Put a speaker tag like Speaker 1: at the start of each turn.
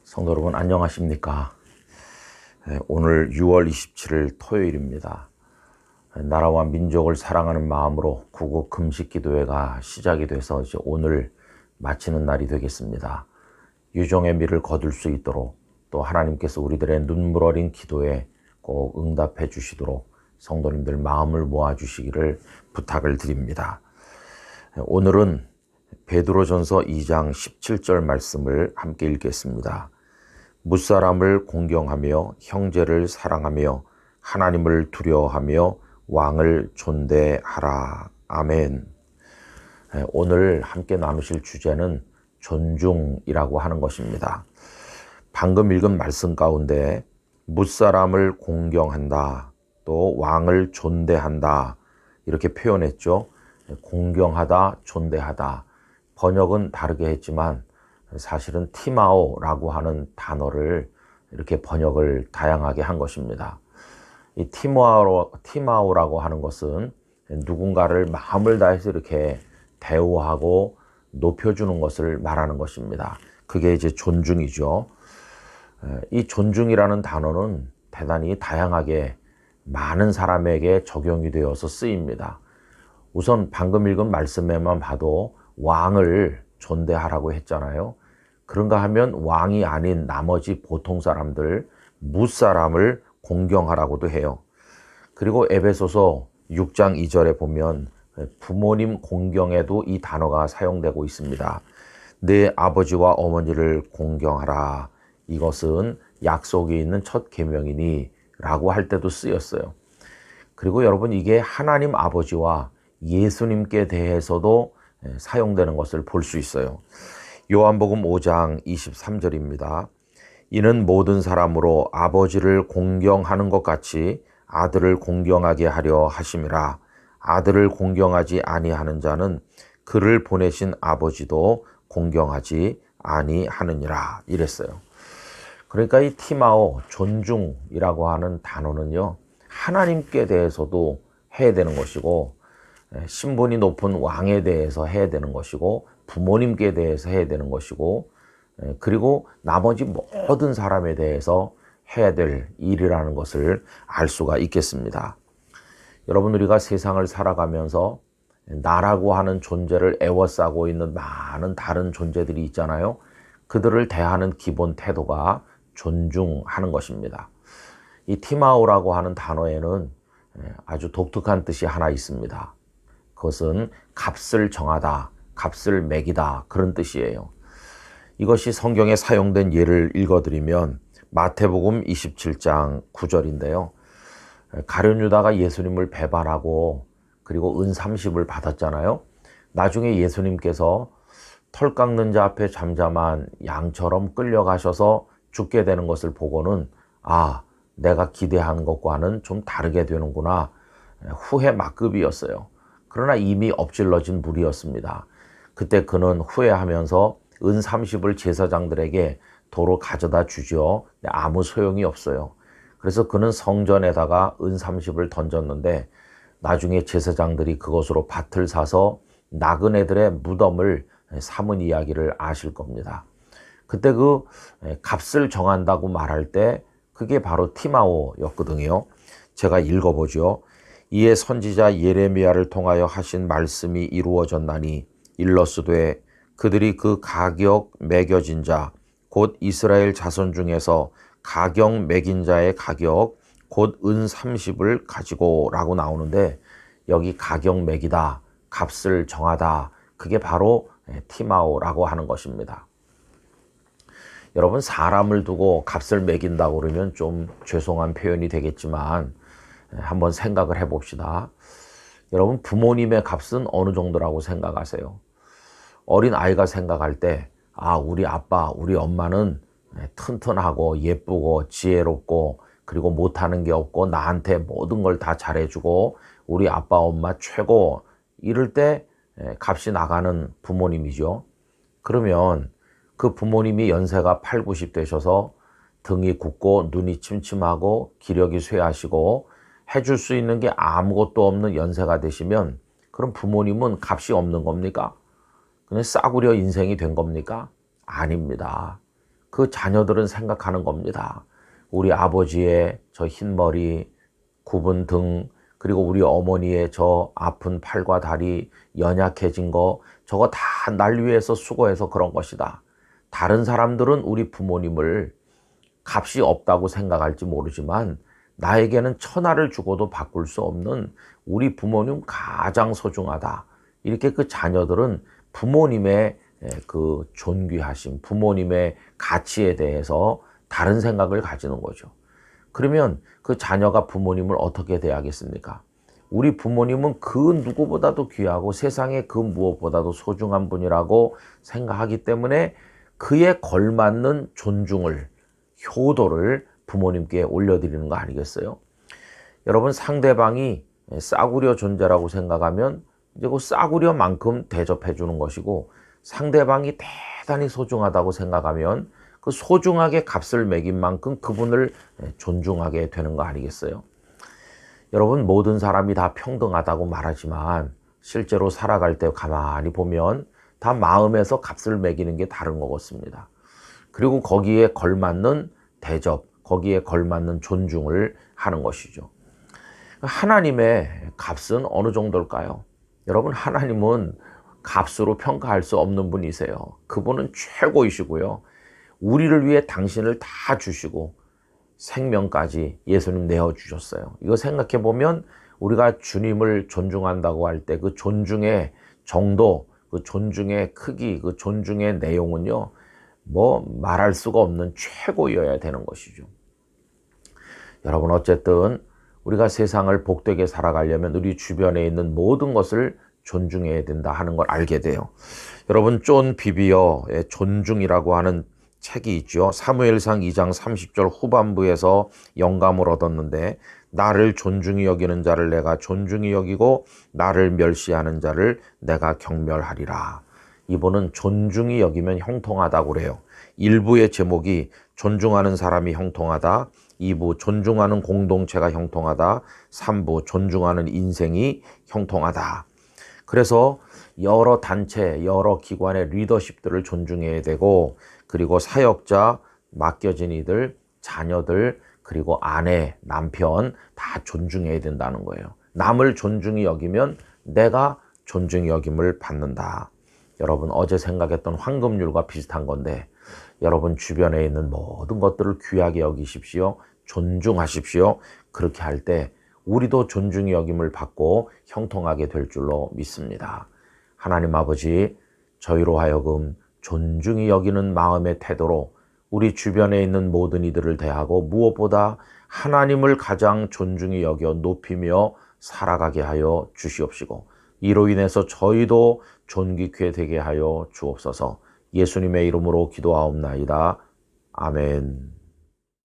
Speaker 1: 성도 여러분 안녕하십니까? 오늘 6월 27일 토요일입니다. 나라와 민족을 사랑하는 마음으로 구국 금식 기도회가 시작이 돼서 이제 오늘 마치는 날이 되겠습니다. 유종의 미를 거둘 수 있도록 또 하나님께서 우리들의 눈물 어린 기도에 꼭 응답해 주시도록 성도님들 마음을 모아 주시기를 부탁을 드립니다. 오늘은 베드로전서 2장 17절 말씀을 함께 읽겠습니다. 무사람을 공경하며 형제를 사랑하며 하나님을 두려워하며 왕을 존대하라. 아멘. 오늘 함께 나누실 주제는 존중이라고 하는 것입니다. 방금 읽은 말씀 가운데 무사람을 공경한다, 또 왕을 존대한다 이렇게 표현했죠. 공경하다, 존대하다. 번역은 다르게 했지만 사실은 티마오라고 하는 단어를 이렇게 번역을 다양하게 한 것입니다. 이 티마오라고 하는 것은 누군가를 마음을 다해서 이렇게 대우하고 높여주는 것을 말하는 것입니다. 그게 이제 존중이죠. 이 존중이라는 단어는 대단히 다양하게 많은 사람에게 적용이 되어서 쓰입니다. 우선 방금 읽은 말씀에만 봐도 왕을 존대하라고 했잖아요. 그런가 하면 왕이 아닌 나머지 보통 사람들, 무사람을 공경하라고도 해요. 그리고 에베소서 6장 2절에 보면 부모님 공경에도 이 단어가 사용되고 있습니다. 내 아버지와 어머니를 공경하라. 이것은 약속이 있는 첫 계명이니 라고 할 때도 쓰였어요. 그리고 여러분 이게 하나님 아버지와 예수님께 대해서도 사용되는 것을 볼 수 있어요. 요한복음 5장 23절입니다. 이는 모든 사람으로 아버지를 공경하는 것 같이 아들을 공경하게 하려 하심이라. 아들을 공경하지 아니하는 자는 그를 보내신 아버지도 공경하지 아니하느니라 이랬어요. 그러니까 이 티마오, 존중이라고 하는 단어는요, 하나님께 대해서도 해야 되는 것이고 신분이 높은 왕에 대해서 해야 되는 것이고 부모님께 대해서 해야 되는 것이고 그리고 나머지 모든 사람에 대해서 해야 될 일이라는 것을 알 수가 있겠습니다. 여러분 우리가 세상을 살아가면서 나라고 하는 존재를 애워싸고 있는 많은 다른 존재들이 있잖아요. 그들을 대하는 기본 태도가 존중하는 것입니다. 이 티마오라고 하는 단어에는 아주 독특한 뜻이 하나 있습니다. 그것은 값을 정하다, 값을 매기다 그런 뜻이에요. 이것이 성경에 사용된 예를 읽어드리면 마태복음 27장 9절인데요. 가룟 유다가 예수님을 배반하고 그리고 은 30을 받았잖아요. 나중에 예수님께서 털 깎는 자 앞에 잠잠한 양처럼 끌려가셔서 죽게 되는 것을 보고는 아, 내가 기대한 것과는 좀 다르게 되는구나. 후회 막급이었어요. 그러나 이미 엎질러진 물이었습니다. 그때 그는 후회하면서 은 30을 제사장들에게 도로 가져다 주죠. 아무 소용이 없어요. 그래서 그는 성전에다가 은 30을 던졌는데 나중에 제사장들이 그것으로 밭을 사서 나그네들의 무덤을 삼은 이야기를 아실 겁니다. 그때 그 값을 정한다고 말할 때 그게 바로 티마오였거든요. 제가 읽어보죠. 이에 선지자 예레미야를 통하여 하신 말씀이 이루어졌나니 일러스되 그들이 그 가격 매겨진 자 곧 이스라엘 자손 중에서 가격 매긴 자의 가격 곧 은 30을 가지고 라고 나오는데 여기 가격 매기다, 값을 정하다 그게 바로 티마오라고 하는 것입니다. 여러분 사람을 두고 값을 매긴다고 그러면 좀 죄송한 표현이 되겠지만 한번 생각을 해봅시다. 여러분 부모님의 값은 어느 정도라고 생각하세요? 어린 아이가 생각할 때 우리 아빠, 우리 엄마는 튼튼하고 예쁘고 지혜롭고 그리고 못하는 게 없고 나한테 모든 걸 다 잘해주고 우리 아빠 엄마 최고 이럴 때 값이 나가는 부모님이죠. 그러면 그 부모님이 연세가 8, 90 되셔서 등이 굽고 눈이 침침하고 기력이 쇠하시고 해줄 수 있는 게 아무것도 없는 연세가 되시면 그럼 부모님은 값이 없는 겁니까? 그냥 싸구려 인생이 된 겁니까? 아닙니다. 그 자녀들은 생각하는 겁니다. 우리 아버지의 저 흰머리, 굽은 등, 그리고 우리 어머니의 저 아픈 팔과 다리, 연약해진 거, 저거 다 날 위해서 수고해서 그런 것이다. 다른 사람들은 우리 부모님을 값이 없다고 생각할지 모르지만 나에게는 천하를 주고도 바꿀 수 없는 우리 부모님 가장 소중하다. 이렇게 그 자녀들은 부모님의 그 존귀하심, 부모님의 가치에 대해서 다른 생각을 가지는 거죠. 그러면 그 자녀가 부모님을 어떻게 대하겠습니까? 우리 부모님은 그 누구보다도 귀하고 세상에 그 무엇보다도 소중한 분이라고 생각하기 때문에 그에 걸맞는 존중을, 효도를 부모님께 올려드리는 거 아니겠어요? 여러분, 상대방이 싸구려 존재라고 생각하면 이제 그 싸구려만큼 대접해 주는 것이고, 상대방이 대단히 소중하다고 생각하면 그 소중하게 값을 매긴 만큼 그분을 존중하게 되는 거 아니겠어요? 여러분, 모든 사람이 다 평등하다고 말하지만 실제로 살아갈 때 가만히 보면 다 마음에서 값을 매기는 게 다른 것 같습니다. 그리고 거기에 걸맞는 대접, 거기에 걸맞는 존중을 하는 것이죠. 하나님의 값은 어느 정도일까요? 여러분, 하나님은 값으로 평가할 수 없는 분이세요. 그분은 최고이시고요. 우리를 위해 당신을 다 주시고 생명까지 예수님 내어주셨어요. 이거 생각해 보면 우리가 주님을 존중한다고 할 때 그 존중의 정도, 그 존중의 크기, 그 존중의 내용은요, 뭐 말할 수가 없는 최고여야 되는 것이죠. 여러분, 어쨌든 우리가 세상을 복되게 살아가려면 우리 주변에 있는 모든 것을 존중해야 된다 하는 걸 알게 돼요. 여러분, 존 비비어의 존중이라고 하는 책이 있죠. 사무엘상 2장 30절 후반부에서 영감을 얻었는데, 나를 존중히 여기는 자를 내가 존중히 여기고 나를 멸시하는 자를 내가 경멸하리라. 이분은 존중히 여기면 형통하다고 그래요. 1부의 제목이 존중하는 사람이 형통하다, 2부 존중하는 공동체가 형통하다, 3부 존중하는 인생이 형통하다. 그래서 여러 단체, 여러 기관의 리더십들을 존중해야 되고, 그리고 사역자, 맡겨진 이들, 자녀들, 그리고 아내, 남편 다 존중해야 된다는 거예요. 남을 존중히 여기면 내가 존중히 여김을 받는다. 여러분, 어제 생각했던 황금률과 비슷한 건데, 여러분 주변에 있는 모든 것들을 귀하게 여기십시오. 존중하십시오. 그렇게 할 때 우리도 존중히 여김을 받고 형통하게 될 줄로 믿습니다. 하나님 아버지, 저희로 하여금 존중히 여기는 마음의 태도로 우리 주변에 있는 모든 이들을 대하고 무엇보다 하나님을 가장 존중히 여겨 높이며 살아가게 하여 주시옵시고, 이로 인해서 저희도 존귀케 되게 하여 주옵소서. 예수님의 이름으로 기도하옵나이다. 아멘.